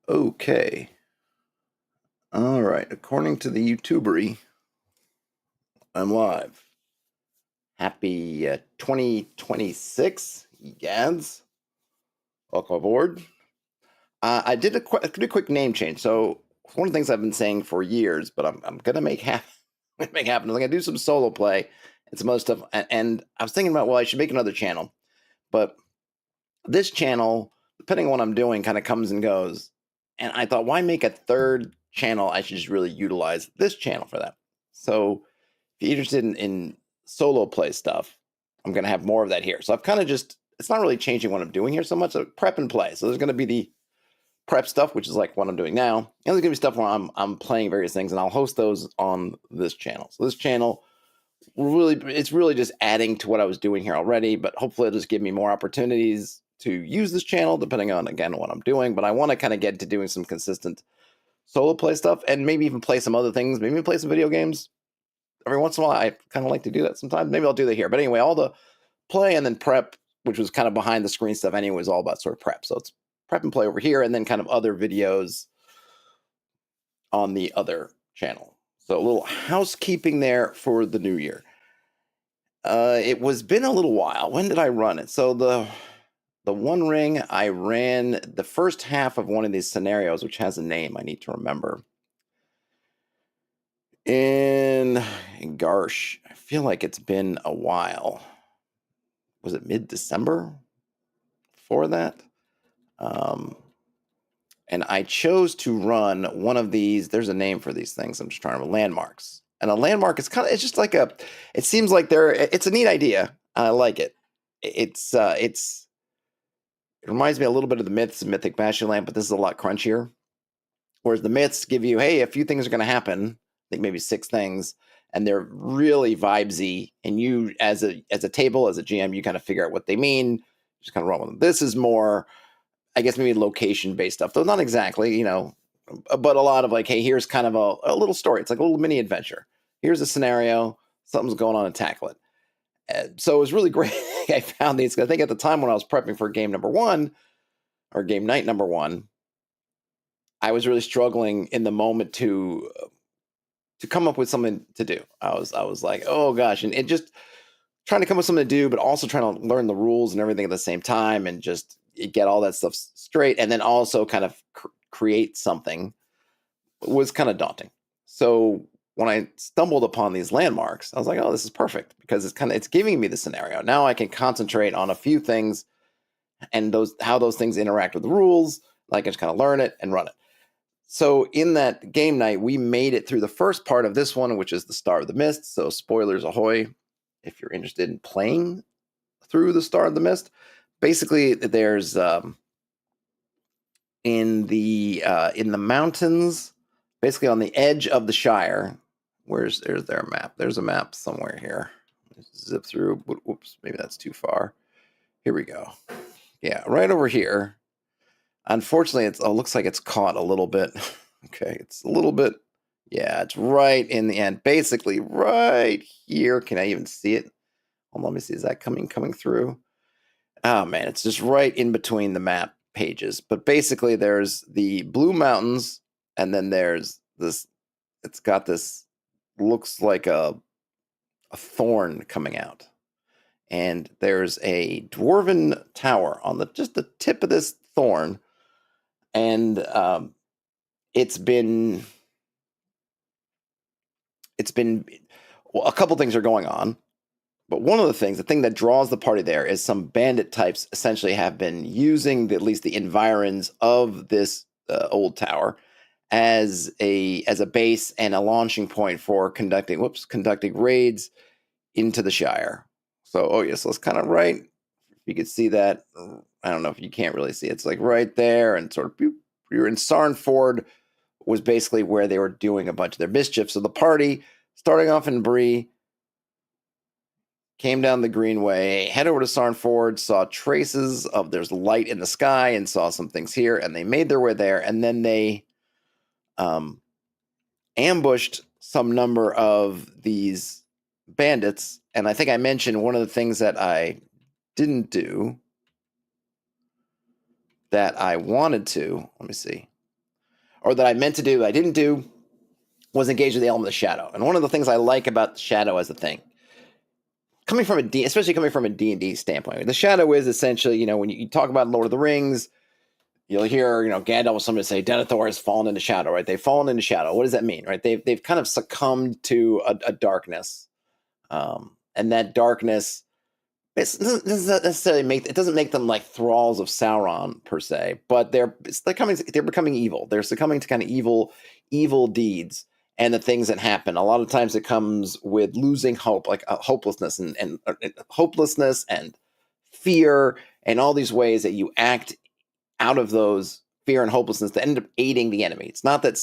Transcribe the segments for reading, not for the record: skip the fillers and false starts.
Okay. All right. According to the YouTubery, I'm live. Happy 2026, Gads. Welcome aboard. I did a quick name change. So one of the things I've been saying for years, but I'm gonna make happen. Make happen. I'm gonna do some solo play and some other stuff. And I was thinking about, well, I should make another channel, but this channel, depending on what I'm doing, kind of comes and goes. And I thought, why make a third channel? I should just really utilize this channel for that. So if you're interested in solo play stuff, I'm going to have more of that here. So I've kind of just, it's not really changing what I'm doing here so much. So prep and play. So there's going to be the prep stuff, which is like what I'm doing now. And there's going to be stuff where I'm playing various things, and I'll host those on this channel. So this channel it's really just adding to what I was doing here already, but hopefully it'll just give me more opportunities to use this channel depending on, again, what I'm doing. But I want to kind of get to doing some consistent solo play stuff, and maybe even play some other things, maybe play some video games every once in a while. I kind of like to do that sometimes. Maybe I'll do that here. But anyway, all the play and then prep, which was kind of behind the screen stuff anyway, is all about sort of prep. So it's prep and play over here, and then kind of other videos on the other channel. So a little housekeeping there for the new year. It was been a little while. When did I run it? So the One Ring, I ran the first half of one of these scenarios, which has a name I need to remember. In Garsh, I feel like it's been a while. Was it mid-December for that? And I chose to run one of these. There's a name for these things. I'm just trying to remember. Landmarks. And a landmark is kind of, it's just like it seems like it's a neat idea. I like it. It reminds me a little bit of the myths of Mythic Bastionland, but this is a lot crunchier. Whereas the myths give you, hey, a few things are going to happen. I think maybe 6 things, and they're really vibesy. And you, as a table, as a GM, you kind of figure out what they mean. Just kind of run with them. This is more, I guess, maybe location-based stuff, though not exactly, but a lot of like, hey, here's kind of a little story. It's like a little mini adventure. Here's a scenario, something's going on, and tackle it. And so it was really great. I found these. I think at the time when I was prepping for game number 1 or game night number 1, I was really struggling in the moment to come up with something to do. I was like, oh gosh, and it just trying to come up with something to do, but also trying to learn the rules and everything at the same time, and just get all that stuff straight, and then also kind of create something was kind of daunting. So when I stumbled upon these landmarks, I was like, oh, this is perfect, because it's giving me the scenario. Now I can concentrate on a few things and how those things interact with the rules. I can just kind of learn it and run it. So in that game night, we made it through the first part of this one, which is the Star of the Mist. So spoilers ahoy, if you're interested in playing through the Star of the Mist. Basically, there's in the mountains, basically on the edge of the Shire. There's their map? There's a map somewhere here. Zip through. Whoops, maybe that's too far. Here we go. Yeah, right over here. Unfortunately, it looks like it's caught a little bit. Okay, it's a little bit. Yeah, it's right in the end. Basically, right here. Can I even see it? Let me see. Is that coming through? Oh man, it's just right in between the map pages. But basically, there's the Blue Mountains, and then there's this. It's got this. Looks like a thorn coming out, and there's a dwarven tower on just the tip of this thorn, and it's been well, a couple things are going on, but one of the thing that draws the party there is some bandit types essentially have been using at least the environs of this old tower as a base and a launching point for conducting raids into the Shire. So so it's kind of right. You could see that. I don't know if you can't really see it. It's like right there, and sort of you're in Sarnford was basically where they were doing a bunch of their mischief. So the party, starting off in Bree, came down the Greenway, head over to Sarnford, saw traces of there's light in the sky, and saw some things here, and they made their way there, and then they ambushed some number of these bandits. And I think I mentioned one of the things that I didn't do that I wanted to. Let me see. or that I meant to do, I didn't do, was engage with the element of the shadow. And one of the things I like about the shadow as a thing, especially coming from a D&D standpoint, the shadow is essentially, when you talk about Lord of the Rings, you'll hear, Gandalf or somebody say, Denethor has fallen into shadow, right? They've fallen into shadow. What does that mean, right? They've kind of succumbed to a darkness. And that darkness, it doesn't necessarily it doesn't make them like thralls of Sauron per se, but they're becoming evil. They're succumbing to kind of evil deeds and the things that happen. A lot of times it comes with losing hope, like hopelessness and hopelessness and fear and all these ways that you act out of those fear and hopelessness that end up aiding the enemy. It's not that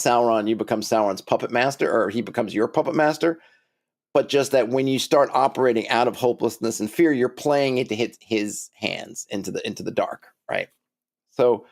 you become Sauron's puppet master or he becomes your puppet master, but just that when you start operating out of hopelessness and fear, you're playing it to hit his hands into the dark, right? So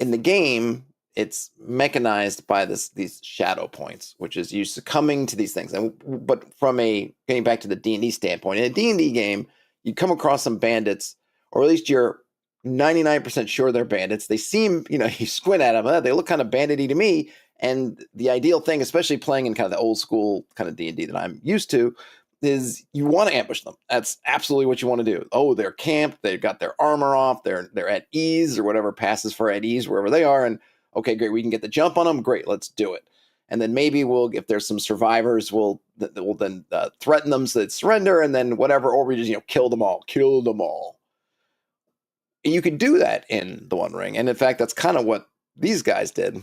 in the game, it's mechanized by these shadow points, which is you succumbing to these things. But getting back to the D&D standpoint, in a D&D game, you come across some bandits, or at least you're 99% sure they're bandits. They seem, you squint at them, they look kind of bandity to me. And the ideal thing, especially playing in kind of the old school kind of D&D that I'm used to, is you want to ambush them. That's absolutely what you want to do. Oh, they're camped. They've got their armor off. They're at ease or whatever passes for at ease wherever they are. And okay, great. We can get the jump on them. Great. Let's do it. And then maybe if there's some survivors, we'll then threaten them so they surrender and then whatever, or we just, kill them all. And you could do that in the One Ring. And in fact, that's kind of what these guys did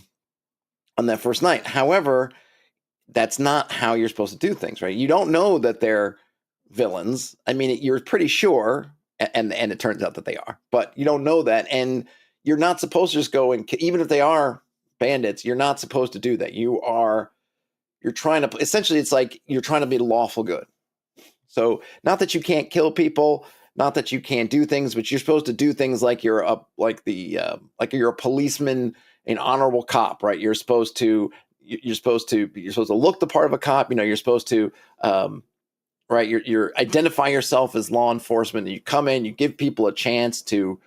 on that first night. However, that's not how you're supposed to do things, right? You don't know that they're villains. I mean, you're pretty sure, and it turns out that they are, but you don't know that. And you're not supposed to just go and, even if they are bandits, you're not supposed to do that. You're trying to, essentially, it's like you're trying to be lawful good. So not that you can't kill people, not that you can't do things, but you're supposed to do things like you're like you're a policeman, an honorable cop, right? You're supposed to look the part of a cop. You're supposed to, right? You're identify yourself as law enforcement. You come in, you give people a chance to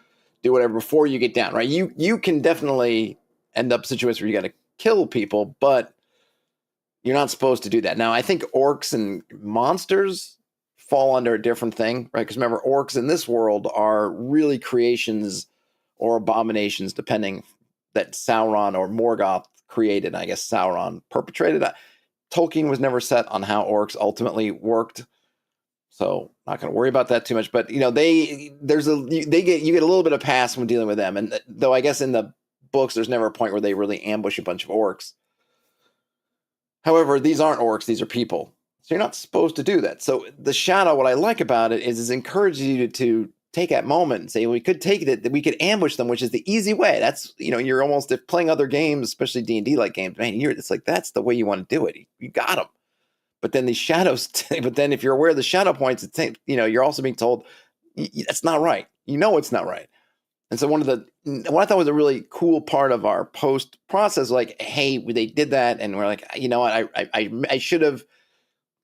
do whatever before you get down, right? You can definitely end up situations where you got to kill people, but you're not supposed to do that. Now, I think orcs and monsters fall under a different thing, right? Because remember, orcs in this world are really creations or abominations, depending, that Sauron or Morgoth created. I guess Sauron perpetrated. Tolkien was never set on how orcs ultimately worked, so not going to worry about that too much. But you get a little bit of pass when dealing with them. And though I guess in the books there's never a point where they really ambush a bunch of orcs. However, these aren't orcs; these are people. So you're not supposed to do that. So the shadow, what I like about it is it encourages you to take that moment and say, well, we could take it, that we could ambush them, which is the easy way. That's, you're almost, if playing other games, especially D&D like games, man, it's like, that's the way you want to do it. You got them. But then these shadows, but then if you're aware of the shadow points, you're also being told that's not right. It's not right. And so what I thought was a really cool part of our post process, like, hey, they did that. And we're like, you know what, I should have,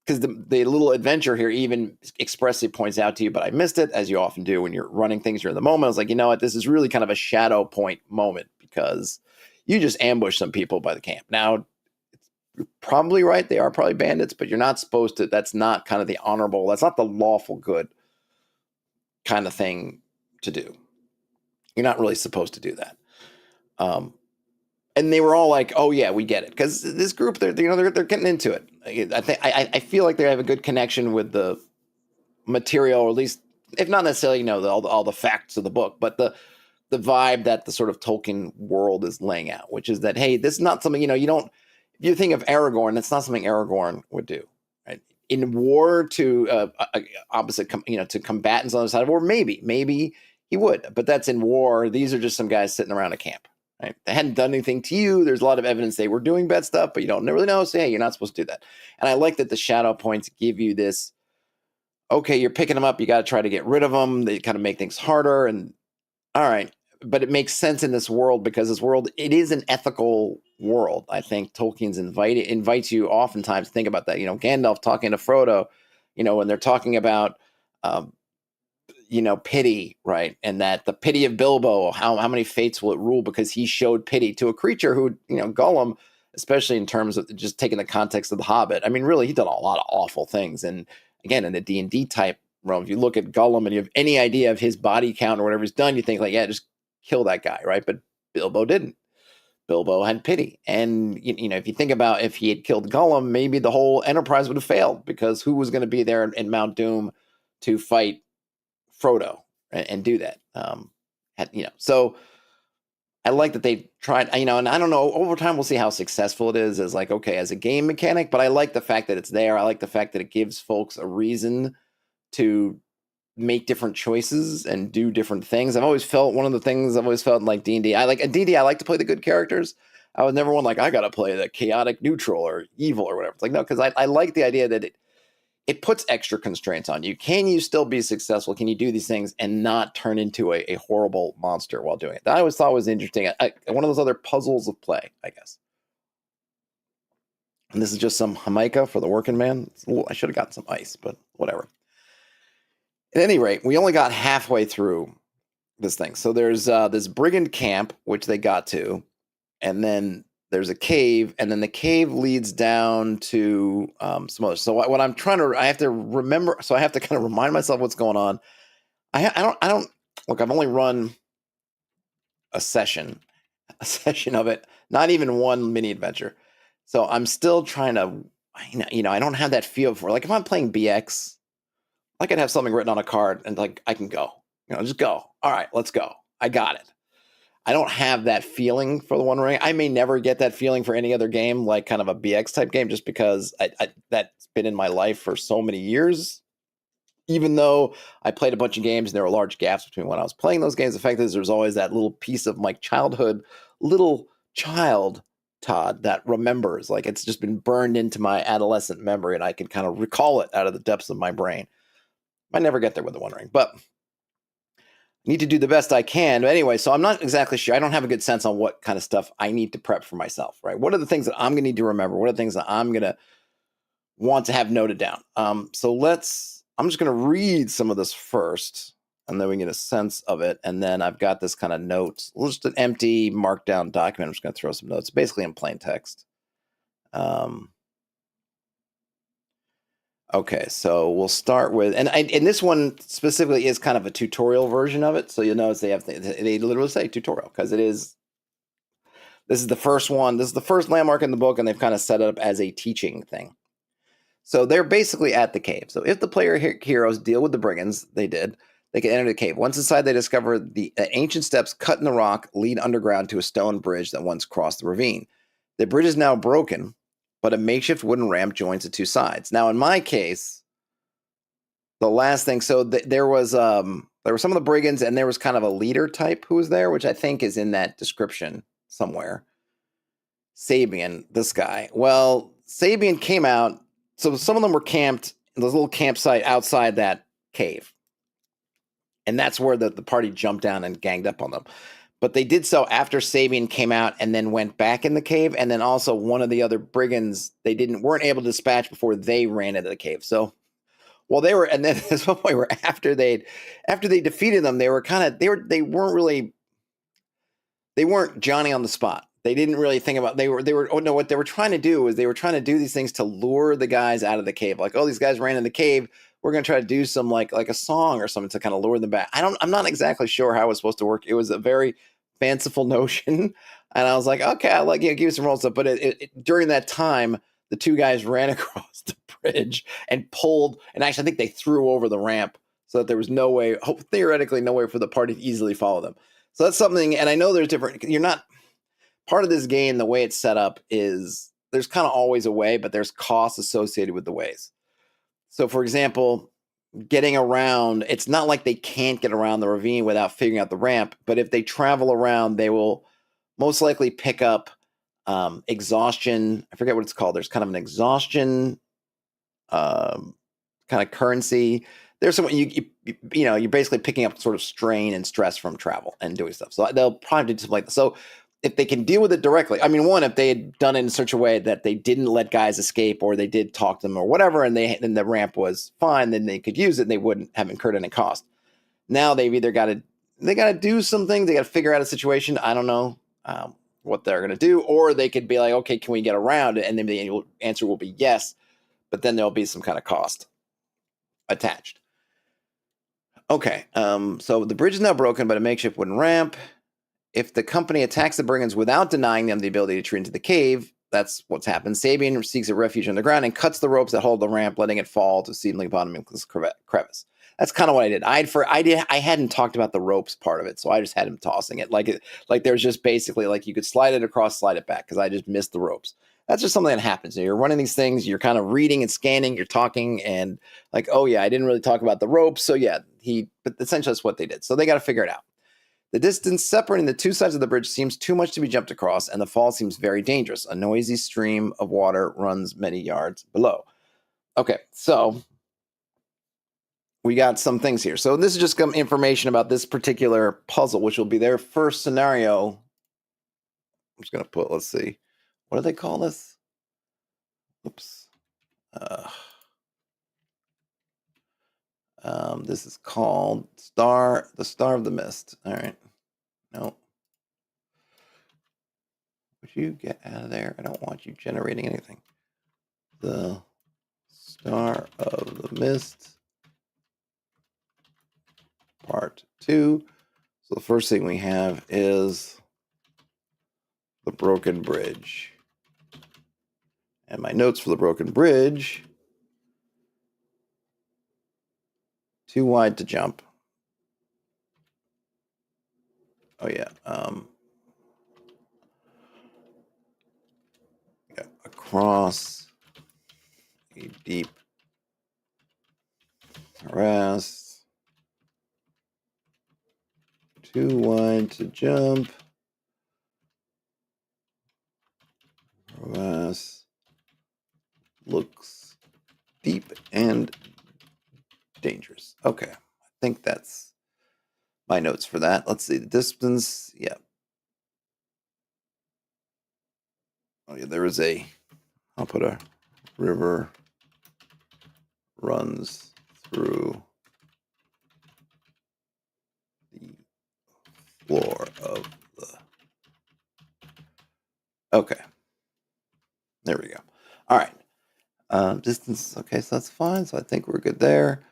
because the little adventure here even expressly points out to you, but I missed it, as you often do when you're running things during the moment. I was like, you know what, this is really kind of a shadow point moment because you just ambush some people by the camp. Now, you're probably right. They are probably bandits, but you're not supposed to. That's not kind of the honorable. That's not the lawful good kind of thing to do. You're not really supposed to do that. And they were all like, "Oh yeah, we get it," because this group, they're getting into it. I feel like they have a good connection with the material, or at least, if not necessarily, all the facts of the book, but the vibe that the sort of Tolkien world is laying out, which is that, hey, this is not something, you don't. If you think of Aragorn, that's not something Aragorn would do, right? In war to opposite, to combatants on the other side of war, maybe he would, but that's in war. These are just some guys sitting around a camp. Right? They hadn't done anything to you. There's a lot of evidence they were doing bad stuff, but you don't really know. So, hey, you're not supposed to do that. And I like that the shadow points give you this, okay, you're picking them up. You got to try to get rid of them. They kind of make things harder. And all right, but it makes sense in this world because this world, it is an ethical world. I think Tolkien's invites you oftentimes to think about that. Gandalf talking to Frodo, when they're talking about, pity, right? And that the pity of Bilbo, how many fates will it rule because he showed pity to a creature who, Gollum, especially in terms of just taking the context of the Hobbit. I mean, really, he's done a lot of awful things. And again, in the D&D type realm, if you look at Gollum and you have any idea of his body count or whatever he's done, you think like, yeah, just kill that guy, right? But Bilbo didn't. Bilbo had pity. And, if you think about if he had killed Gollum, maybe the whole enterprise would have failed because who was going to be there in Mount Doom to fight Frodo and do that? So I like that they tried, and I don't know, over time we'll see how successful it is as like, okay, as a game mechanic, but I like the fact that it's there. I like the fact that it gives folks a reason to make different choices and do different things. I've always felt one of the things I've always felt in like D&D. I like to play the good characters. I was never one like, I got to play the chaotic neutral or evil or whatever. It's like, no, because I like the idea that it puts extra constraints on you. Can you still be successful? Can you do these things and not turn into a horrible monster while doing it? That I always thought was interesting. One of those other puzzles of play, I guess. And this is just some Jamaica for the working man. I should have gotten some ice, but whatever. At any rate, we only got halfway through this thing. So there's this brigand camp, which they got to, and then there's a cave, and then the cave leads down to some other. So what I'm trying to, I have to remember. So I have to kind of remind myself what's going on. I don't look. I've only run a session of it, not even one mini adventure. So I'm still trying to, I don't have that feel for like if I'm playing BX. I could have something written on a card and like I can go, just go. All right, let's go. I got it. I don't have that feeling for the One Ring. I may never get that feeling for any other game, like kind of a BX type game, just because that's been in my life for so many years. Even though I played a bunch of games and there were large gaps between when I was playing those games, the fact is there's always that little piece of my childhood, little child Todd that remembers. Like it's just been burned into my adolescent memory and I can kind of recall it out of the depths of my brain. I never get there with the One Ring, but I need to do the best I can. But anyway, so I'm not exactly sure. I don't have a good sense on what kind of stuff I need to prep for myself, right? What are the things that I'm going to need to remember? What are the things that I'm going to want to have noted down? I'm just going to read some of this first, and then we get a sense of it. And then I've got this kind of notes, just an empty markdown document. I'm just going to throw some notes, basically in plain text. Okay, so we'll start with, and this one specifically is kind of a tutorial version of it. So you'll notice they literally say tutorial because this is the first one. This is the first landmark in the book, and they've kind of set it up as a teaching thing. So they're basically at the cave. So if the player heroes deal with the brigands, they can enter the cave. Once inside, they discover the ancient steps cut in the rock lead underground to a stone bridge that once crossed the ravine. The bridge is now broken, but a makeshift wooden ramp joins the two sides. Now, in my case, the last thing, so there were some of the brigands, and there was kind of a leader type who was there, which I think is in that description somewhere. Sabian, this guy. Well, Sabian came out, so some of them were camped in this little campsite outside that cave. And that's where the party jumped down and ganged up on them. But they did so after Sabian came out and then went back in the cave. And then also one of the other brigands, weren't able to dispatch before they ran into the cave. So while they were, and then there's one point where after they defeated them, they weren't Johnny on the spot. They didn't really think about, what they were trying to do was they were trying to do these things to lure the guys out of the cave. Like, oh, these guys ran in the cave. We're going to try to do some like a song or something to kind of lure them back. I'm not exactly sure how it was supposed to work. It was a very fanciful notion. And I was like, okay, I'll give you some roll stuff. But during that time, the two guys ran across the bridge and pulled, and actually I think they threw over the ramp so that there was theoretically no way for the party to easily follow them. So that's something, and I know there's different, part of this game, the way it's set up is there's kind of always a way, but there's costs associated with the ways. So, for example, getting around, it's not like they can't get around the ravine without figuring out the ramp, but if they travel around, they will most likely pick up exhaustion. I forget what it's called. There's kind of an exhaustion kind of currency. There's some, you're basically picking up sort of strain and stress from travel and doing stuff. So they'll probably do something like that. So if they can deal with it directly, if they had done it in such a way that they didn't let guys escape or they did talk to them or whatever, and the ramp was fine, then they could use it and they wouldn't have incurred any cost. Now they've either got to do something. They got to figure out a situation. I don't know what they're going to do, or they could be like, okay, can we get around it? And then the answer will be yes, but then there'll be some kind of cost attached. Okay, so the bridge is now broken, but a makeshift wooden ramp. If the company attacks the brigands without denying them the ability to retreat into the cave, that's what's happened. Sabian seeks a refuge underground and cuts the ropes that hold the ramp, letting it fall to seemingly bottomless crevice. That's kind of what I did. I hadn't talked about the ropes part of it, so I just had him tossing it like there's just basically like you could slide it across, slide it back, because I just missed the ropes. That's just something that happens. You're running these things, you're kind of reading and scanning, you're talking, and like, oh yeah, I didn't really talk about the ropes, so yeah, but essentially that's what they did. So they got to figure it out. The distance separating the two sides of the bridge seems too much to be jumped across, and the fall seems very dangerous. A noisy stream of water runs many yards below. Okay, so we got some things here. So this is just some information about this particular puzzle, which will be their first scenario. I'm just going to put, let's see, what do they call this? Oops. This is called the Star of the Mist. All right. No. Would you get out of there? I don't want you generating anything. The Star of the Mist, Part 2. So the first thing we have is the broken bridge. And my notes for the broken bridge: too wide to jump. Oh yeah. Across a deep morass. Too wide to jump. Morass looks deep and dangerous. Okay. I think that's my notes for that. Let's see. The distance. Yeah. Oh yeah, there is I'll put a river runs through the floor of the. Okay. There we go. All right. Distance. Okay, so that's fine. So I think we're good there.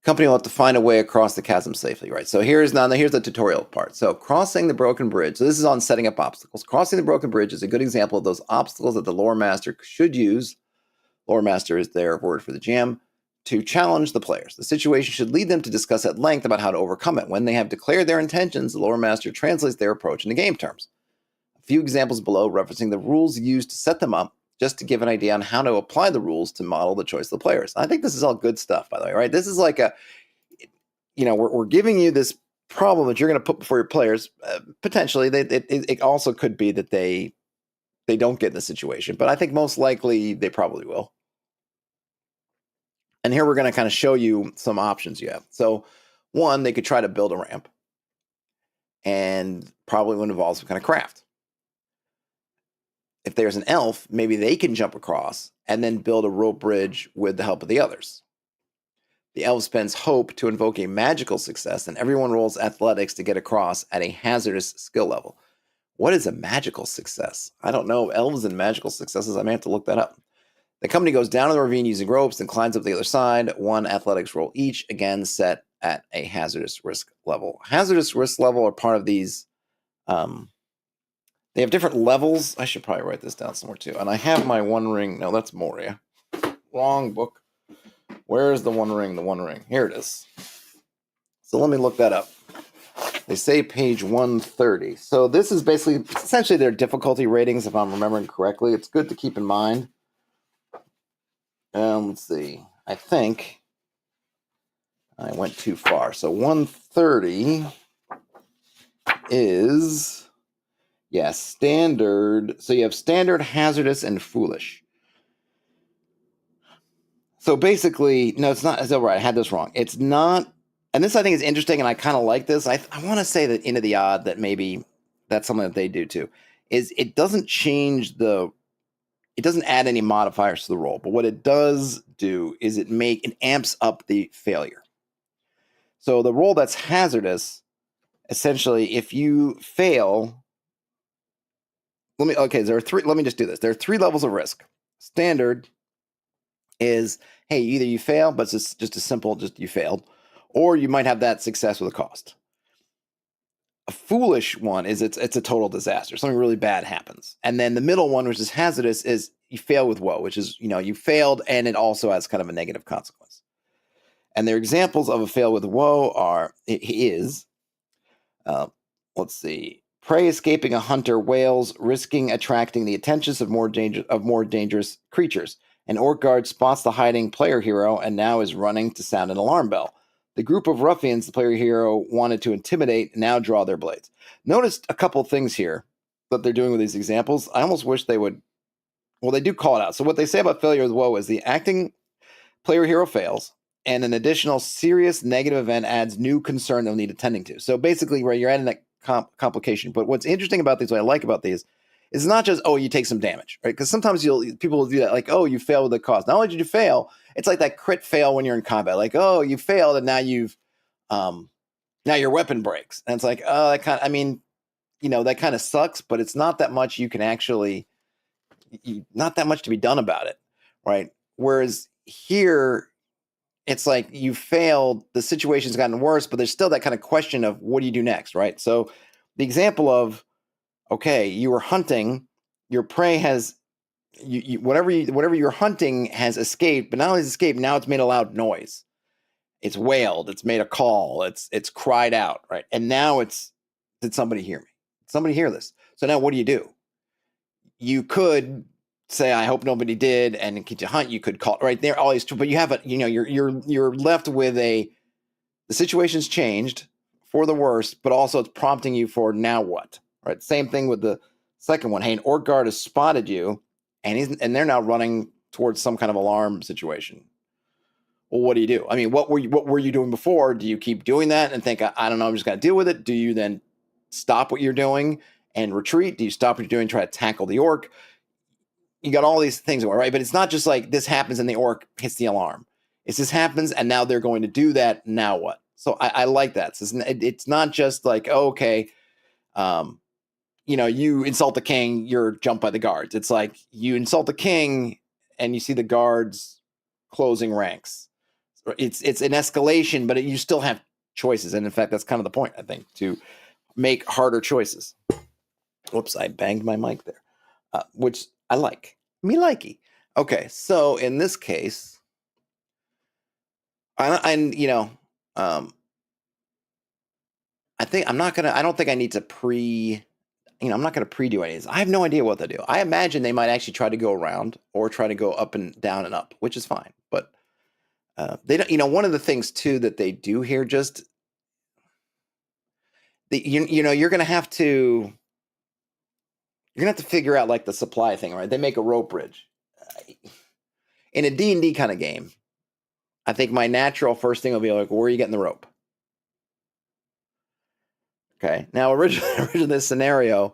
Company will have to find a way across the chasm safely, right? So here's the tutorial part. So crossing the broken bridge. So this is on setting up obstacles. Crossing the broken bridge is a good example of those obstacles that the lore master should use. Lore master is their word for the GM, to challenge the players. The situation should lead them to discuss at length about how to overcome it. When they have declared their intentions, the lore master translates their approach into game terms. A few examples below referencing the rules used to set them up, just to give an idea on how to apply the rules to model the choice of the players. I think this is all good stuff, by the way, right? This is like we're giving you this problem that you're going to put before your players. Potentially, it also could be that they don't get in the situation, but I think most likely they probably will. And here we're going to kind of show you some options you have. So one, they could try to build a ramp, and probably would involve some kind of craft. If there's an elf, maybe they can jump across and then build a rope bridge with the help of the others. The elf spends hope to invoke a magical success, and everyone rolls athletics to get across at a hazardous skill level. What is a magical success? I don't know. Elves and magical successes, I may have to look that up. The company goes down the ravine using ropes and climbs up the other side. One athletics roll each, again set at a hazardous risk level. Hazardous risk level are part of these. They have different levels. I should probably write this down somewhere too. And I have my One Ring. No, that's Moria. Wrong book. Where is the One Ring? The One Ring. Here it is. So let me look that up. They say page 130. So this is essentially their difficulty ratings, if I'm remembering correctly. It's good to keep in mind. Let's see. I think I went too far. So 130 is... yeah, standard. So you have standard, hazardous, and foolish. So basically, no, it's not. So right, I had this wrong. It's not, and this I think is interesting, and I kind of like this. I want to say that into the odd that maybe that's something that they do too. Is it doesn't it doesn't add any modifiers to the roll, but what it does do is it amps up the failure. So the roll that's hazardous, essentially, if you fail, let me just do this. There are 3 levels of risk. Standard is, hey, either you fail, but it's just a simple, just you failed, or you might have that success with a cost. A foolish one is it's a total disaster. Something really bad happens. And then the middle one, which is hazardous, is you fail with woe, which is, you failed and it also has kind of a negative consequence. And their examples of a fail with woe uh, let's see, prey escaping a hunter wails, risking attracting the attentions of more dangerous creatures. An orc guard spots the hiding player hero and now is running to sound an alarm bell. The group of ruffians the player hero wanted to intimidate now draw their blades. Notice a couple things here that they're doing with these examples. I almost wish they would. Well, they do call it out. So what they say about failure with woe is the acting player hero fails, and an additional serious negative event adds new concern they'll need attending to. So basically, right, you're adding that complication. But what's interesting about these, what I like about these, is not just, oh, you take some damage, right? Because sometimes people will do that, like, oh, you fail with the cost. Not only did you fail, it's like that crit fail when you're in combat, like, oh, you failed, and now now your weapon breaks, and it's like, oh, that kind of sucks, but it's not that much you can actually, not that much to be done about it, right? Whereas here, it's like you failed, the situation's gotten worse, but there's still that kind of question of what do you do next, right? So the example of, okay, you were hunting, your prey has, whatever you're hunting has escaped, but not only has escaped, now it's made a loud noise. It's wailed, it's made a call, it's cried out, right? And now did somebody hear me? Did somebody hear this? So now what do? You could say, I hope nobody did, and continue to hunt. You could call right there, all these, but you have you're left with the situation's changed for the worse, but also it's prompting you for now what, right? Same thing with the second one. Hey, an orc guard has spotted you, and they're now running towards some kind of alarm situation. Well, what do you do? I mean, what were you doing before? Do you keep doing that and think, I don't know, I'm just going to deal with it? Do you then stop what you're doing and retreat? Do you stop what you're doing, try to tackle the orc? You got all these things, right? But it's not just like this happens and the orc hits the alarm. It's this happens and now they're going to do that. Now what? So I like that. So it's not just like, oh, okay, you insult the king, you're jumped by the guards. It's like you insult the king and you see the guards closing ranks. It's an escalation, but you still have choices. And in fact, that's kind of the point, I think, to make harder choices. Whoops, I banged my mic there, which I like. Me likey. Okay, so in this case, I don't think I need to I'm not going to pre-do any of this. I have no idea what they do. I imagine they might actually try to go around or try to go up and down and up, which is fine. But they don't, one of the things too that they do here, just you're going to have to figure out like the supply thing, right? They make a rope bridge in a D&D kind of game. I think my natural first thing will be like, where are you getting the rope? Okay. Now, originally this scenario,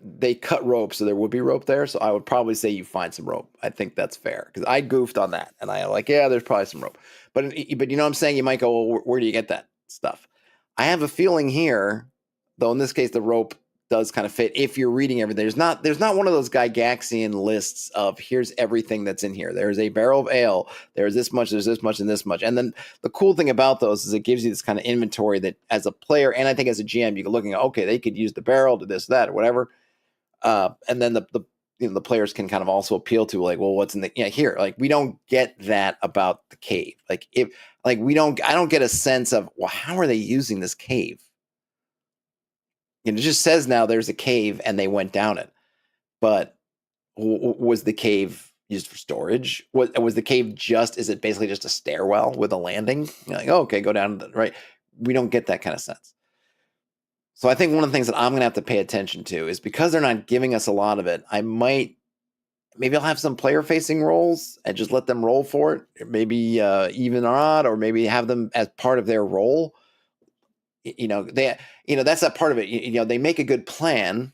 they cut rope, so there would be rope there. So I would probably say you find some rope. I think that's fair because I goofed on that, and I like, yeah, there's probably some rope. But you know what I'm saying? You might go, well, where do you get that stuff? I have a feeling here, though. In this case, the rope does kind of fit if you're reading everything. There's not one of those Gygaxian lists of here's everything that's in here. There's a barrel of ale. There's this much, and this much. And then the cool thing about those is it gives you this kind of inventory that as a player, and I think as a GM, you can look at, okay, they could use the barrel to this, that, or whatever. And then the players can kind of also appeal to like, well, what's in the, here, like we don't get that about the cave. Like I don't get a sense of, well, how are they using this cave? It just says now there's a cave and they went down it. But was the cave used for storage? Was the cave is it basically just a stairwell with a landing? You're like, oh, okay, go down, right? We don't get that kind of sense. So I think one of the things that I'm going to have to pay attention to is because they're not giving us a lot of it, maybe I'll have some player-facing roles and just let them roll for it. Maybe even or odd, or maybe have them as part of their role. That's that part of it. They make a good plan.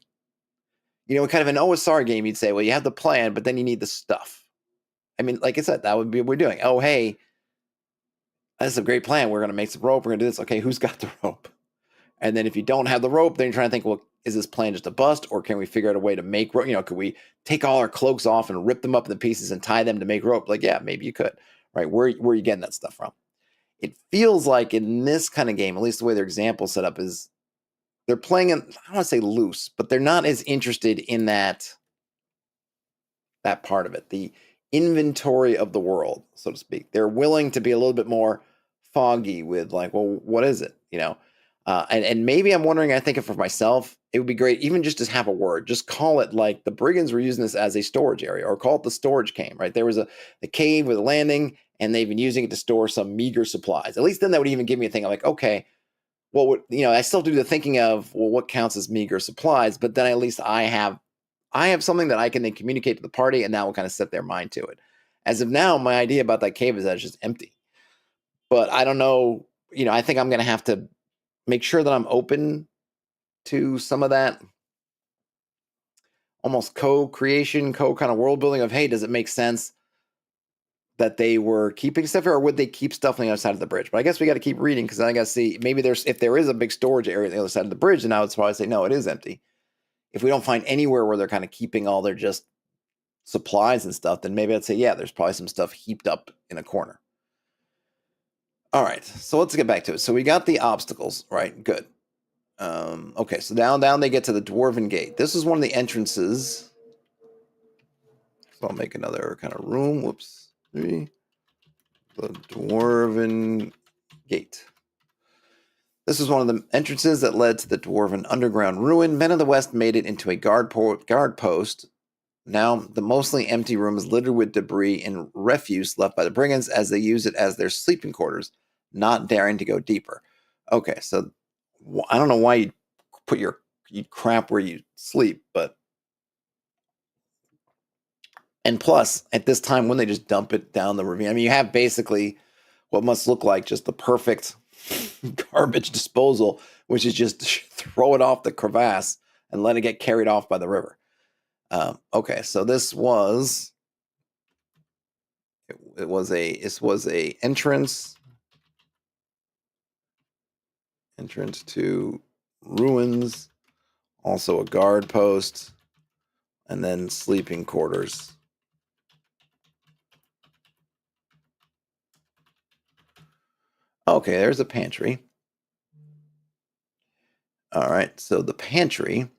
Kind of an OSR game, you'd say, well, you have the plan, but then you need the stuff. I mean, like I said, that would be what we're doing. Oh, hey, that's a great plan. We're going to make some rope. We're going to do this. Okay, who's got the rope? And then if you don't have the rope, then you're trying to think, well, is this plan just a bust, or can we figure out a way to make rope? Could we take all our cloaks off and rip them up into pieces and tie them to make rope? Like, yeah, maybe you could, right? Where are you getting that stuff from? It feels like in this kind of game, at least the way their example set up is, they're playing in, I don't want to say loose, but they're not as interested in that part of it, the inventory of the world, so to speak. They're willing to be a little bit more foggy with like, well, what is it? And maybe I'm wondering, I think for myself, it would be great even just to have a word, just call it like the brigands were using this as a storage area, or call it the storage cave, right? There was a cave with a landing, and they've been using it to store some meager supplies. At least then that would even give me a thing. I'm like, okay, well, I still do the thinking of, well, what counts as meager supplies? But then at least I have something that I can then communicate to the party, and that will kind of set their mind to it. As of now, my idea about that cave is that it's just empty. But I don't know, I think I'm going to have to make sure that I'm open to some of that almost co-creation, kind of world building of, hey, does it make sense that they were keeping stuff here, or would they keep stuff on the other side of the bridge? But I guess we got to keep reading, because I got to see, maybe if there is a big storage area on the other side of the bridge, then I would probably say, no, it is empty. If we don't find anywhere where they're kind of keeping all their just supplies and stuff, then maybe I'd say, yeah, there's probably some stuff heaped up in a corner. All right, so let's get back to it. So we got the obstacles, right? Good. Okay, so down they get to the Dwarven Gate. This is one of the entrances. So I'll make another kind of room. Whoops. The Dwarven Gate. This is one of the entrances that led to the Dwarven underground ruin. Men of the West made it into a guard post. Now, the mostly empty room is littered with debris and refuse left by the brigands as they use it as their sleeping quarters, not daring to go deeper. Okay, so I don't know why you put your crap where you sleep, but... And plus, at this time, when they just dump it down the ravine, I mean, you have basically what must look like just the perfect garbage disposal, which is just throw it off the crevasse and let it get carried off by the river. Okay, so this was a entrance to ruins, also a guard post, and then sleeping quarters. Okay, there's a pantry. All right, so the pantry,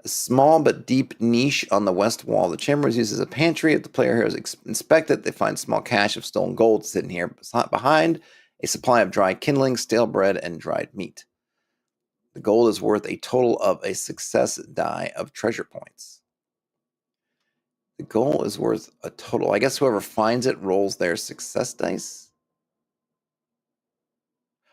a small but deep niche on the west wall of the chamber, is used as a pantry. If the player heroes inspect it, they find a small cache of stolen gold sitting here behind a supply of dry kindling, stale bread, and dried meat. The gold is worth a total of a success die of treasure points. The gold is worth a total. I guess whoever finds it rolls their success dice.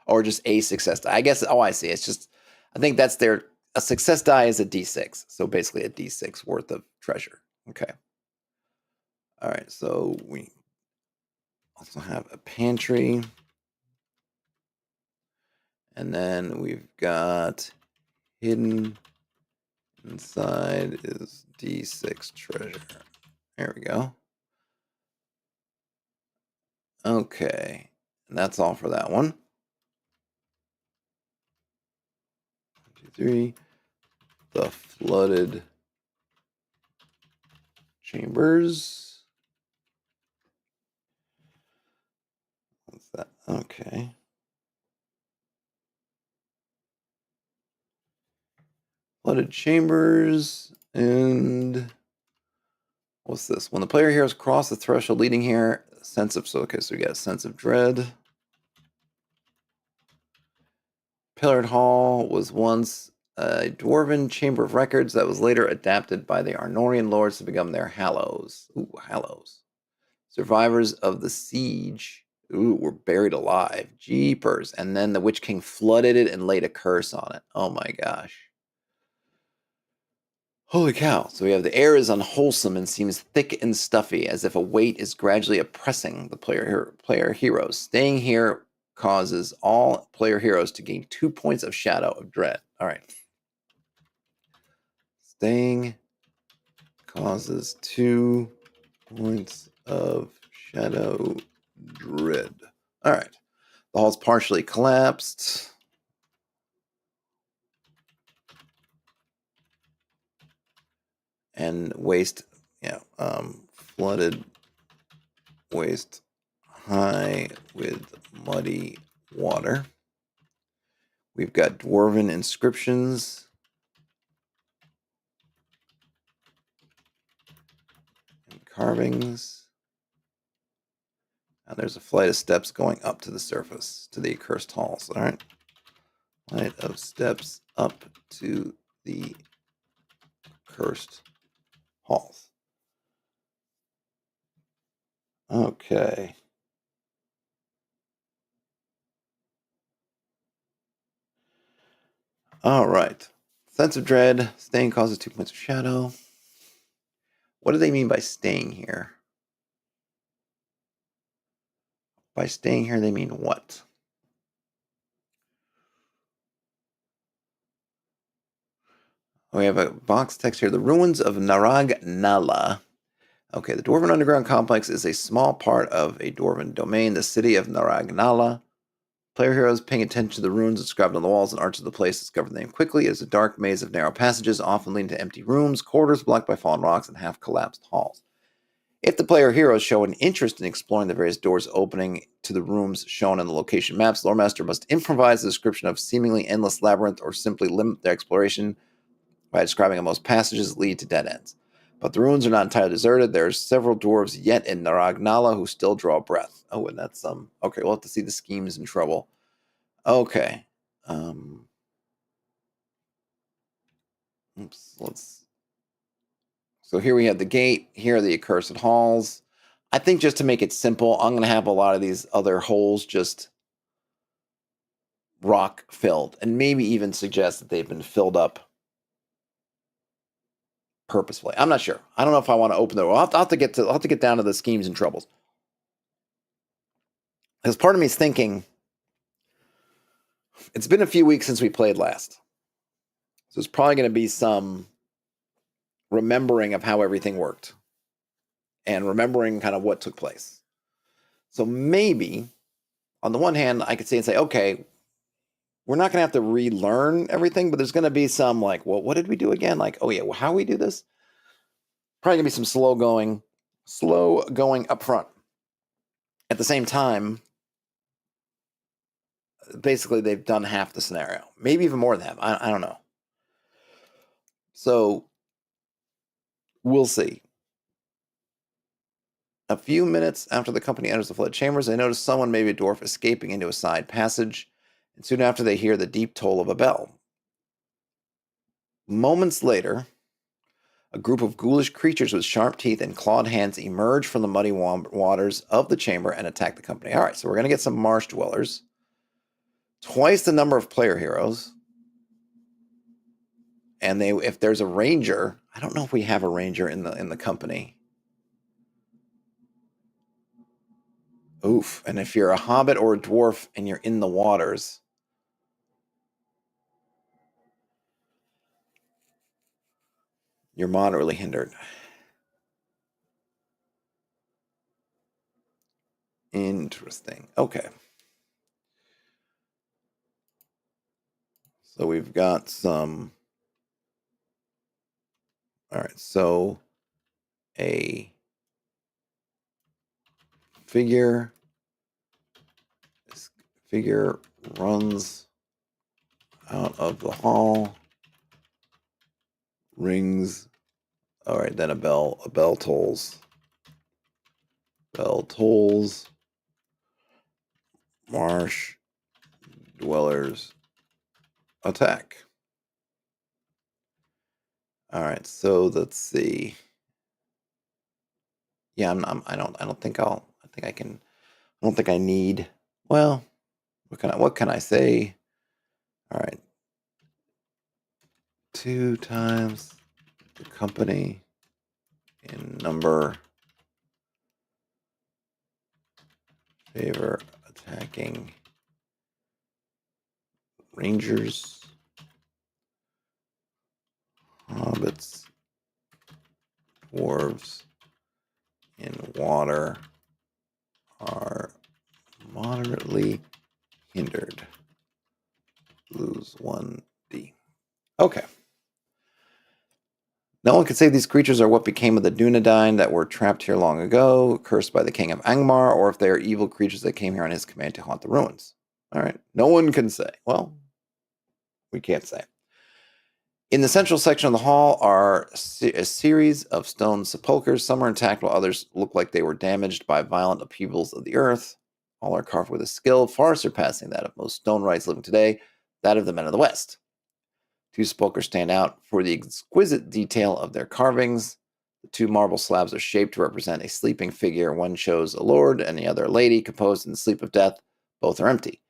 Or just a success die. I guess, I see. It's just, I think that's a success die is a d6. So basically a d6 worth of treasure. Okay. All right. So we also have a pantry. And then we've got hidden inside is d6 treasure. There we go. Okay. And that's all for that one. 1, 2, 3. The flooded chambers. What's that? Okay. Flooded chambers, and what's this? When the player heroes cross the threshold leading here, so we got a sense of dread. Pillared Hall was once a dwarven chamber of records that was later adapted by the Arnorian lords to become their hallows. Ooh, hallows. Survivors of the siege, were buried alive. Jeepers. And then the Witch King flooded it and laid a curse on it. Oh my gosh. Holy cow. So we have the air is unwholesome and seems thick and stuffy, as if a weight is gradually oppressing the player heroes. Staying here causes all player heroes to gain 2 points of shadow of dread. All right. Staying causes 2 points of shadow dread. All right. The hall's partially collapsed. And waist, flooded waist high with muddy water. We've got dwarven inscriptions and carvings. And there's a flight of steps going up to the surface, to the accursed halls. All right. Flight of steps up to the accursed halls. Okay. All right. Sense of dread. Staying causes 2 points of shadow. What do they mean by staying here? By staying here, they mean what? We have a box text here. The ruins of Narag Nala. Okay, the Dwarven Underground Complex is a small part of a Dwarven domain, the city of Narag Nala. Player heroes paying attention to the runes inscribed on the walls and arches of the place discover the name quickly as a dark maze of narrow passages, often leading to empty rooms, corridors blocked by fallen rocks, and half-collapsed halls. If the player heroes show an interest in exploring the various doors opening to the rooms shown in the location maps, the Loremaster must improvise the description of seemingly endless labyrinth or simply limit their exploration by describing how most passages lead to dead ends. But the ruins are not entirely deserted. There's several dwarves yet in Narag Nala who still draw breath. Oh, and that's okay, we'll have to see the schemes in trouble. Okay. So here we have the gate. Here are the accursed halls. I think just to make it simple, I'm going to have a lot of these other holes just rock filled, and maybe even suggest that they've been filled up purposefully. I'm not sure. I don't know if I want to open the. I'll have to get down to the schemes and troubles. Because part of me is thinking, it's been a few weeks since we played last, so there's probably going to be some remembering of how everything worked and remembering kind of what took place. So maybe, on the one hand, I could say, okay, we're not going to have to relearn everything, but there's going to be some like, well, what did we do again? Like, oh yeah, well, how we do this? Probably going to be some slow going up front. At the same time, basically they've done half the scenario, maybe even more than half. I don't know. So we'll see. A few minutes after the company enters the flood chambers, they notice someone, maybe a dwarf, escaping into a side passage, and soon after they hear the deep toll of a bell. Moments later, a group of ghoulish creatures with sharp teeth and clawed hands emerge from the muddy waters of the chamber and attack the company. All right, so we're going to get some marsh dwellers. Twice the number of player heroes. And if there's a ranger, I don't know if we have a ranger in the company. Oof. And if you're a hobbit or a dwarf and you're in the waters, you're moderately hindered. Interesting. Okay. So we've got some. All right. So a figure runs out of the hall, rings. All right, then a bell tolls. Bell tolls. Marsh dwellers attack. All right, so let's see. Yeah, I don't think I can. I don't think I need. Well, what can I say? All right, 2 times the company in number favor attacking rangers, hobbits, dwarves in water are moderately Hindered. Lose 1D. Okay. No one could say these creatures are what became of the Dunedain that were trapped here long ago, cursed by the king of Angmar, or if they are evil creatures that came here on his command to haunt the ruins. All right. No one can say. Well, we can't say. In the central section of the hall are a series of stone sepulchres. Some are intact, while others look like they were damaged by violent upheavals of the earth. All are carved with a skill far surpassing that of most stone rites living today, that of the men of the West. Two sepulchres stand out for the exquisite detail of their carvings. The two marble slabs are shaped to represent a sleeping figure. One shows a lord and the other a lady, composed in the sleep of death. Both are empty.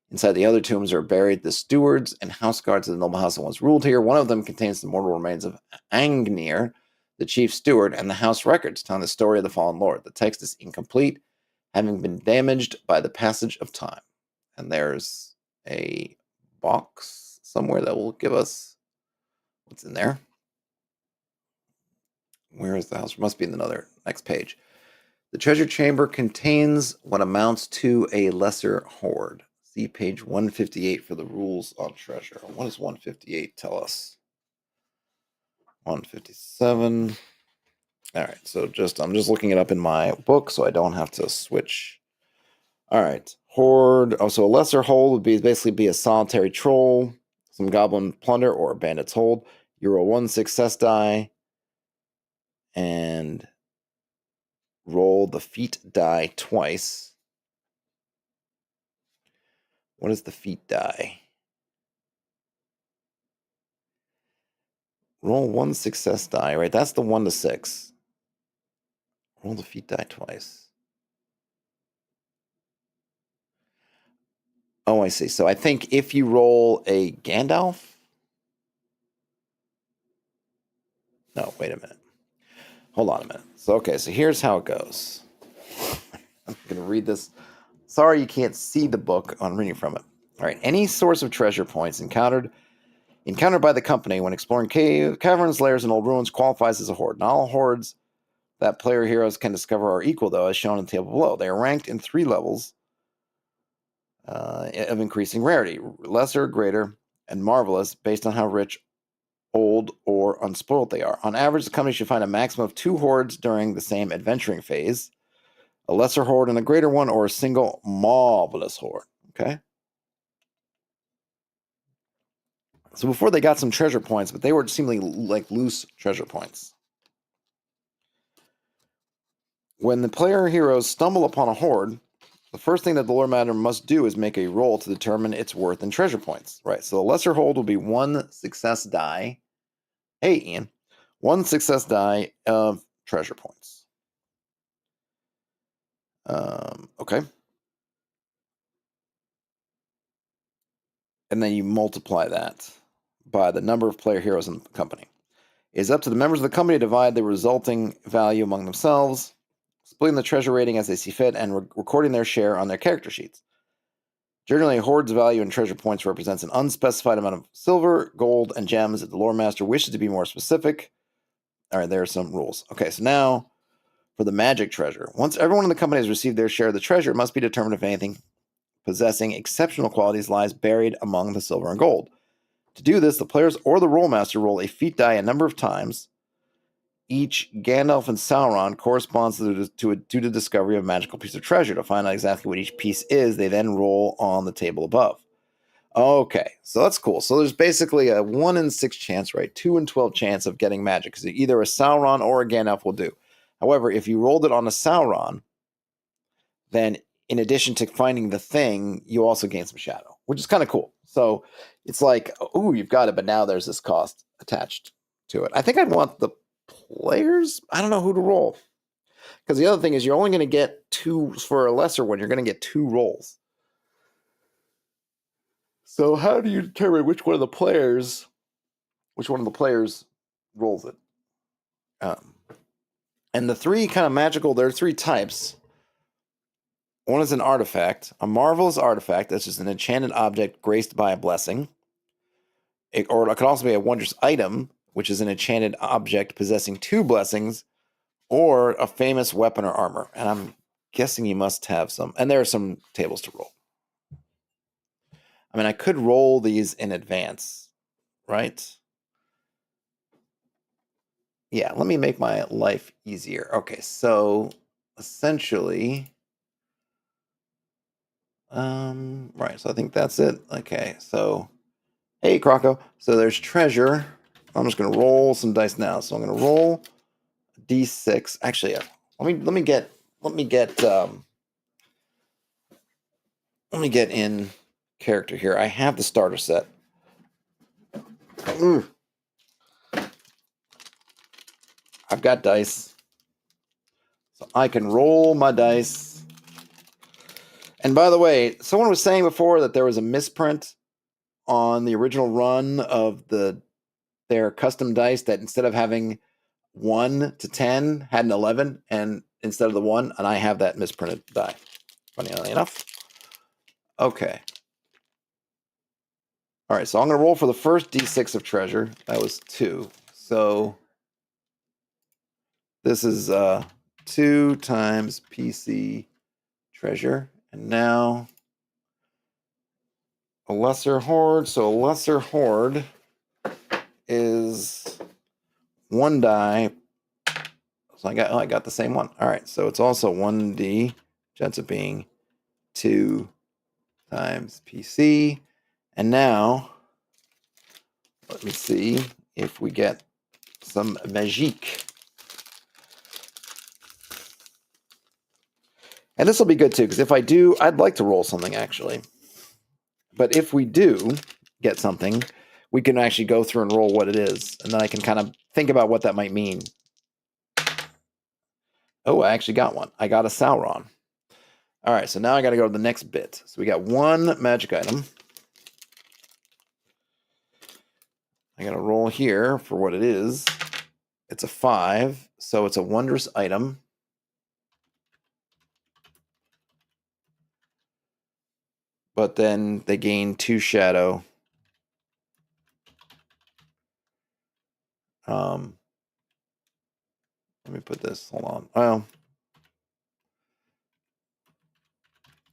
Inside the other tombs are buried the stewards and house guards of the noble house that once ruled here. One of them contains the mortal remains of Angnir, the chief steward, and the house records telling the story of the fallen lord. The text is incomplete, having been damaged by the passage of time. And there's a box somewhere that will give us what's in there. Where is the house? It must be in another next page. The treasure chamber contains what amounts to a lesser hoard. See page 158 for the rules on treasure. What does 158 tell us? 157. All right, so I'm just looking it up in my book so I don't have to switch. All right, hoard. Oh, so a lesser hold would basically be a solitary troll, some goblin plunder, or a bandit's hold. You roll 1 success die and roll the feat die twice. What is the feat die? Roll 1 success die, right? That's the 1 to 6. Roll the feat die twice. Oh, I see. So I think if you roll a Gandalf. No, wait a minute. Hold on a minute. So here's how it goes. I'm going to read this. Sorry you can't see the book. I'm reading from it. All right. Any source of treasure points encountered by the company when exploring caverns, lairs, and old ruins qualifies as a hoard. Not all hoards that player heroes can discover are equal, though, as shown in the table below. They are ranked in 3 levels of increasing rarity: lesser, greater, and marvelous, based on how rich, old, or unspoiled they are. On average, the company should find a maximum of 2 hoards during the same adventuring phase: a lesser hoard and a greater one, or a single marvelous hoard. Okay? So before they got some treasure points, but they were seemingly like loose treasure points. When the player heroes stumble upon a hoard, the first thing that the lore matter must do is make a roll to determine its worth in treasure points. Right, so the lesser hold will be 1 success die. Hey, Ian. 1 success die of treasure points. Okay. And then you multiply that by the number of player heroes in the company. It is up to the members of the company to divide the resulting value among themselves, splitting the treasure rating as they see fit, and recording their share on their character sheets. Generally, a hoard's value in treasure points represents an unspecified amount of silver, gold, and gems. If the lore master wishes to be more specific, all right, there are some rules. Okay, so now for the magic treasure. Once everyone in the company has received their share of the treasure, it must be determined if anything possessing exceptional qualities lies buried among the silver and gold. To do this, the players or the roll master roll a feat die a number of times. Each Gandalf and Sauron corresponds to the discovery of a magical piece of treasure. To find out exactly what each piece is, they then roll on the table above. Okay, so that's cool. So there's basically a 1 in 6 chance, right? 2 in 12 chance of getting magic, because either a Sauron or a Gandalf will do. However, if you rolled it on a Sauron, then in addition to finding the thing, you also gain some shadow, which is kind of cool. So it's like, oh, you've got it, but now there's this cost attached to it. I think I'd want the players. I don't know who to roll, because the other thing is you're only going to get 2 for a lesser one. You're going to get 2 rolls. So how do you determine which one of the players rolls it? And the 3 kind of magical. There are 3 types. One is an artifact, a marvelous artifact. That's just an enchanted object graced by a blessing. Or it could also be a wondrous item, which is an enchanted object possessing 2 blessings, or a famous weapon or armor. And I'm guessing you must have some. And there are some tables to roll. I mean, I could roll these in advance, right? Yeah, let me make my life easier. Okay, so essentially, right, so I think that's it. Okay, so, hey, Croco. So there's treasure. I'm just gonna roll some dice now. So I'm gonna roll D6. Actually, let me get in character here. I have the starter set. I've got dice. So I can roll my dice. And by the way, someone was saying before that there was a misprint on the original run of their custom dice, that instead of having 1 to 10 had an 11, and instead of the 1, and I have that misprinted die. Funny enough. Okay. All right, so I'm going to roll for the first D6 of treasure. That was 2. So this is 2 times PC treasure. And now a lesser hoard. So a lesser hoard is 1 die. So I got the same one. All right, so it's also 1D. Which ends up being 2 times PC. And now, let me see if we get some magique. And this will be good too, because if I do, I'd like to roll something actually. But if we do get something, we can actually go through and roll what it is. And then I can kind of think about what that might mean. Oh, I actually got one. I got a Sauron. All right, so now I got to go to the next bit. So we got 1 magic item. I got to roll here for what it is. It's a 5, so it's a wondrous item. But then they gain 2 shadow. Let me put this. Hold on. Well,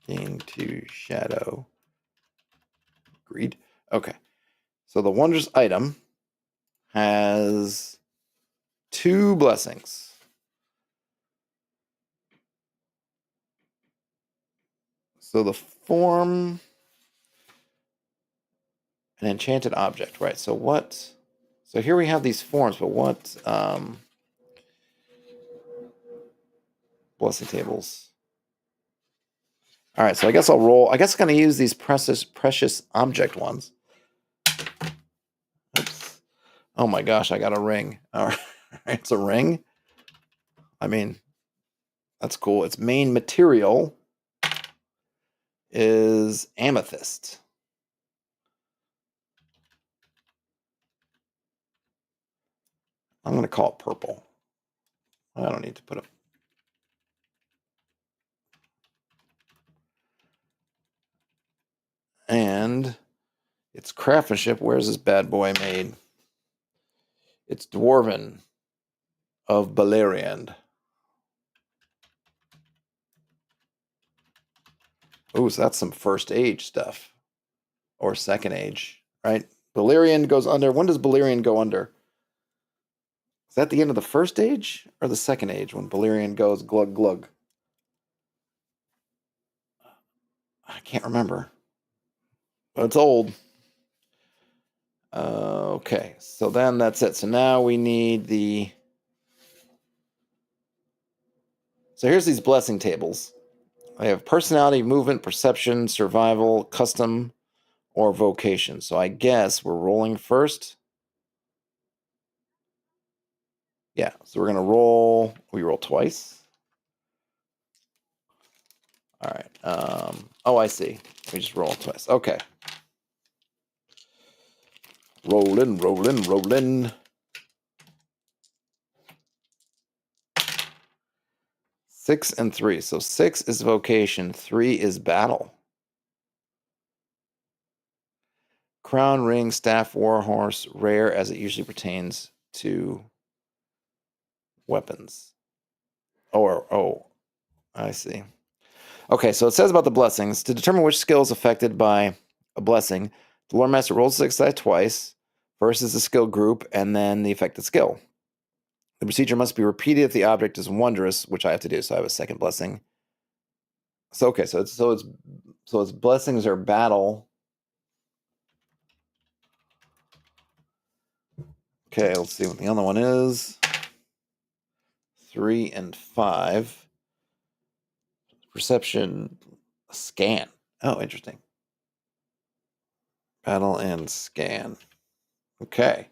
gain 2 shadow. Agreed. Okay. So the wondrous item has 2 blessings. So the form, an enchanted object, right? So what? So here we have these forms, but what? Blessing tables. All right, so I guess I'll roll. I guess I'm going to use these precious object ones. Oops. Oh my gosh, I got a ring. All right, it's a ring. I mean, that's cool. Its main material is amethyst. I'm going to call it purple. I don't need to put it. And it's craftsmanship. Where's this bad boy made? It's dwarven of Beleriand. Ooh, so that's some first age stuff. Or second age, right? Beleriand goes under. When does Beleriand go under? Is that the end of the first age or the second age when Beleriand goes glug glug? I can't remember. But it's old. Okay, so then that's it. So now we need the... So here's these blessing tables. I have personality, movement, perception, survival, custom, or vocation. So I guess we're rolling first. Yeah, so we're going to roll. We roll twice. All right. Oh, I see. We just roll twice. Okay. Rolling, rolling, rolling. 6 and 3. So 6 is vocation, 3 is battle. Crown, ring, staff, warhorse, rare as it usually pertains to weapons. Oh, I see. Okay, so it says about the blessings. To determine which skill is affected by a blessing. The Lore Master rolls 6 die twice. First is the skill group, and then the affected skill. The procedure must be repeated if the object is wondrous, which I have to do. So I have a second blessing. So okay, so its blessings are battle. Okay, let's see what the other one is. 3 and 5. Perception, scan. Oh, interesting. Battle and scan. Okay.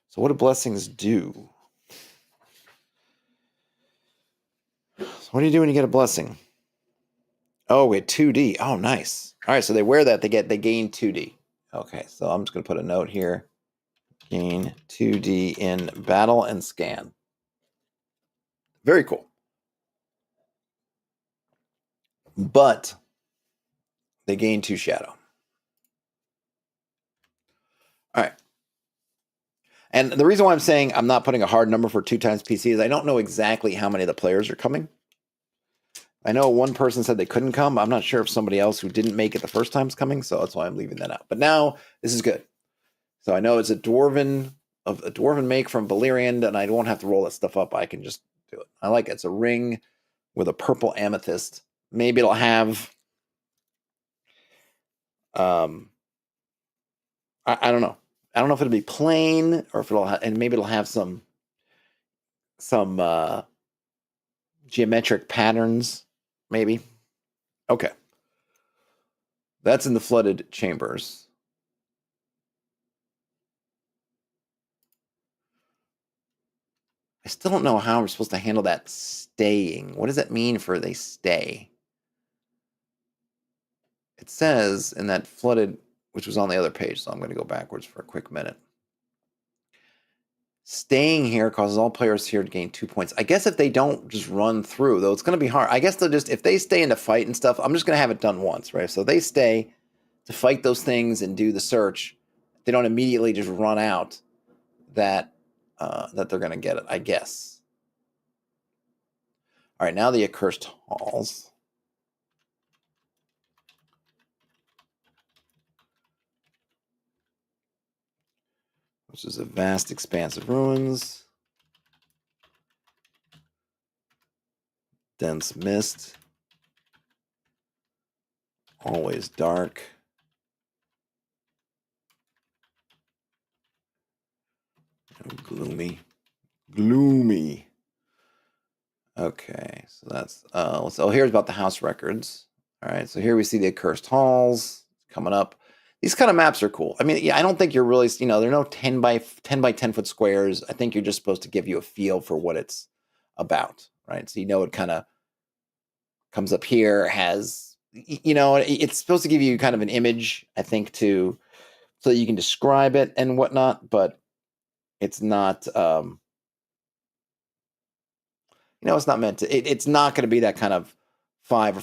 So what do blessings do? So what do you do when you get a blessing? Oh, we had 2D. Oh, nice. All right, so they wear that, they gain 2D. Okay, so I'm just going to put a note here. Gain 2D in battle and scan. Very cool. But they gain 2 shadow. All right. And the reason why I'm saying I'm not putting a hard number for 2 times PC is I don't know exactly how many of the players are coming. I know one person said they couldn't come. I'm not sure if somebody else who didn't make it the first time is coming, so that's why I'm leaving that out. But now this is good. So I know it's a dwarven make from Valyrian, and I won't have to roll that stuff up. I can just do it. I like it. It's a ring with a purple amethyst. Maybe it'll have I don't know. I don't know if it'll be plain or if it'll and maybe it'll have some geometric patterns, maybe. Okay. That's in the flooded chambers. I still don't know how we're supposed to handle that staying. What does that mean for they stay? It says in that flooded, which was on the other page, so I'm going to go backwards for a quick minute. Staying here causes all players here to gain 2 points. I guess if they don't just run through, though, it's going to be hard. I guess they'll just, if they stay in to fight and stuff, I'm just going to have it done once, right? So they stay to fight those things and do the search. They don't immediately just run out that they're going to get it, I guess. All right, now the accursed halls. Which is a vast expanse of ruins. Dense mist. Always dark. And gloomy. Gloomy. Okay, so that's so here's about the house records. All right, so here we see the accursed halls coming up. These kind of maps are cool. I mean, yeah, I don't think you're really, they're no 10 by 10 foot squares. I think you're just supposed to give you a feel for what it's about, right? So it kind of comes up here, has, it's supposed to give you kind of an image, I think, so that you can describe it and whatnot, but it's not, it's not meant to, it's not going to be that kind of 5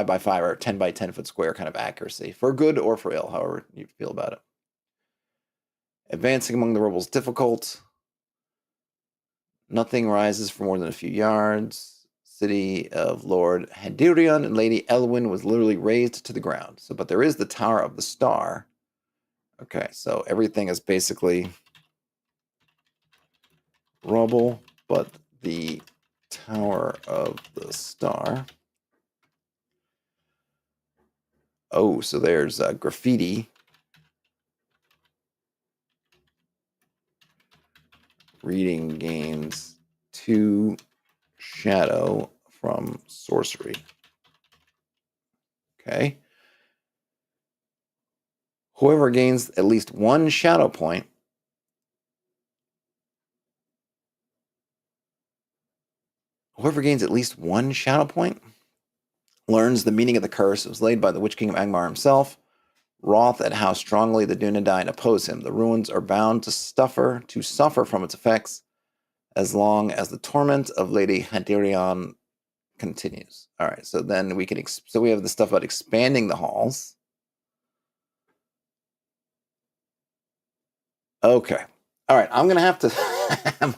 by 5 or 10 by 10 foot square kind of accuracy, for good or for ill, however you feel about it. Advancing among the rubble is difficult. Nothing rises for more than a few yards. City of Lord Hadirion and Lady Elwyn was literally razed to the ground. But there is the Tower of the Star. Okay, so everything is basically rubble, but the Tower of the Star. Oh, so there's graffiti. Reading gains 2 shadow from sorcery. Okay. Whoever gains at least 1 shadow point learns the meaning of the curse. It was laid by the Witch King of Angmar himself, wroth at how strongly the Dunedain oppose him. The ruins are bound to suffer from its effects as long as the torment of Lady Hadirion continues. All right, so then we can, so we have the stuff about expanding the halls. Okay. All right, I'm going to have to,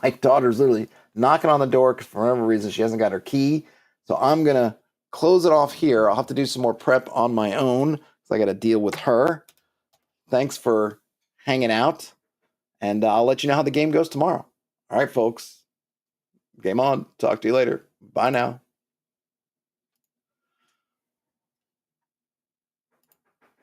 my daughter's literally knocking on the door because for whatever reason she hasn't got her key. So I'm going to close it off here. I'll have to do some more prep on my own because I got to deal with her. Thanks for hanging out, and I'll let you know how the game goes tomorrow. All right, folks. Game on. Talk to you later. Bye now.